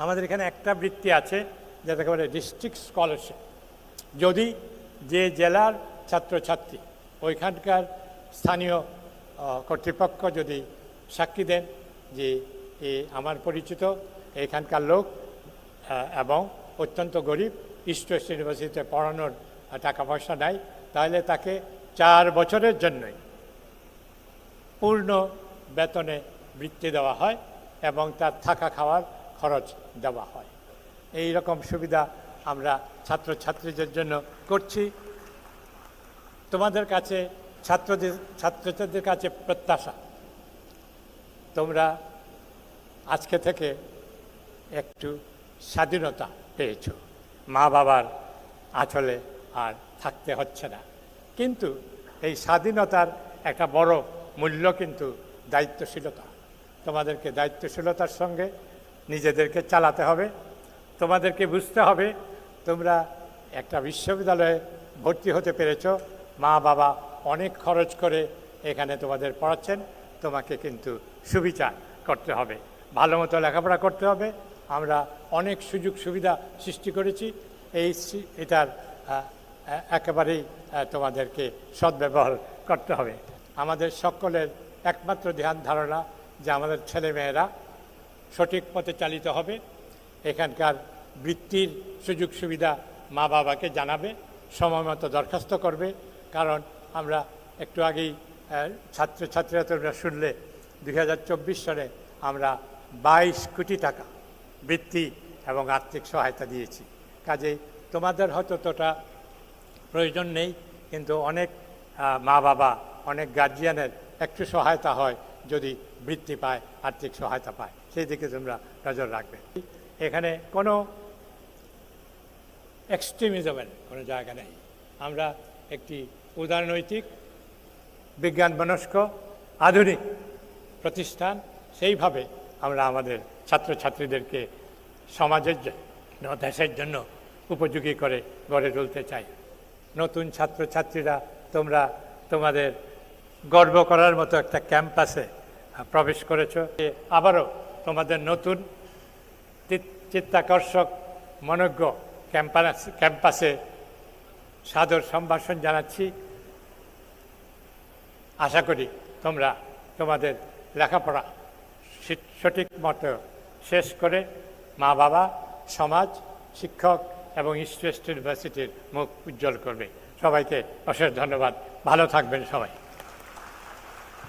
আমাদের এখানে একটা বৃত্তি আছে যেটাকে বলে ডিস্ট্রিক্ট স্কলারশিপ। যদি যে জেলার ছাত্রছাত্রী ওইখানকার স্থানীয় কর্তৃপক্ষ যদি সাক্ষী দেন যে আমার পরিচিত এখানকার লোক এবং অত্যন্ত গরিব, ইস্ট ওয়েস্ট ইউনিভার্সিটিতে পড়ানোর টাকা পয়সা নাই, তাহলে তাকে 4 বছরের জন্যই পূর্ণ বেতনে বৃত্তি দেওয়া হয় এবং তার থাকা খাওয়ার খরচ দেওয়া হয়। এই রকম সুবিধা আমরা ছাত্রছাত্রীদের জন্য করছি। তোমাদের কাছে ছাত্রছাত্রীদের কাছে প্রত্যাশা, তোমরা আজকে থেকে একটু স্বাধীনতা পেয়েছ, মা বাবার আঁচলে আর থাকতে হচ্ছে না। কিন্তু এই স্বাধীনতার একটা বড় মূল্য কিন্তু দায়িত্বশীলতা। তোমাদেরকে দায়িত্বশীলতার সঙ্গে নিজেদেরকে চালাতে হবে। তোমাদেরকে বুঝতে হবে তোমরা একটা বিশ্ববিদ্যালয়ে ভর্তি হতে পেরেছ, মা বাবা অনেক খরচ করে এখানে তোমাদের পড়াচ্ছেন, তোমাকে কিন্তু সুবিচার করতে হবে, ভালো মতো লেখাপড়া করতে হবে। আমরা অনেক সুযোগ সুবিধা সৃষ্টি করেছি, এটার একেবারেই তোমাদেরকে সদ্ব্যবহার করতে হবে। আমাদের সকলের একমাত্র ধ্যান ধারণা যে আমাদের ছেলেমেয়েরা সঠিক পথে চালিত হবে। এখানকার বৃত্তির সুযোগ সুবিধা মা বাবাকে জানাবে, সময় মতো দরখাস্ত করবে। কারণ আমরা একটু আগেই ছাত্রছাত্রীরা তোমরা শুনলে 2024 সালে আমরা 22 কোটি টাকা বৃত্তি এবং আর্থিক সহায়তা দিয়েছি। কাজেই তোমাদের হয়তো তোটা প্রয়োজন নেই, কিন্তু অনেক মা বাবা, অনেক গার্জিয়ানের একটু সহায়তা হয় যদি বৃত্তি পায়, আর্থিক সহায়তা পায়, সেই দিকে তোমরা নজর রাখবে। এখানে কোনো এক্সট্রিমিজমের কোনো জায়গা নেই। আমরা একটি উদারনৈতিক, বিজ্ঞানমনস্ক, আধুনিক প্রতিষ্ঠান, সেইভাবে আমরা আমাদের ছাত্রছাত্রীদেরকে সমাজের জন্য, দেশের জন্য উপযোগী করে গড়ে তুলতে চাই। নতুন ছাত্রছাত্রীরা তোমরা তোমাদের গর্ব করার মতো একটা ক্যাম্পাসে প্রবেশ করেছ। আবারও তোমাদের নতুন চিত্তাকর্ষক মনোজ্ঞ ক্যাম্পাসে সাদর সম্ভাষণ জানাচ্ছি। আশা করি তোমরা তোমাদের লেখাপড়া সঠিক মতো শেষ করে মা বাবা, সমাজ, শিক্ষক এবং ইস্ট ওয়েস্ট ইউনিভার্সিটির মুখ উজ্জ্বল করবে। সবাইকে অশেষ ধন্যবাদ। ভালো থাকবেন সবাই।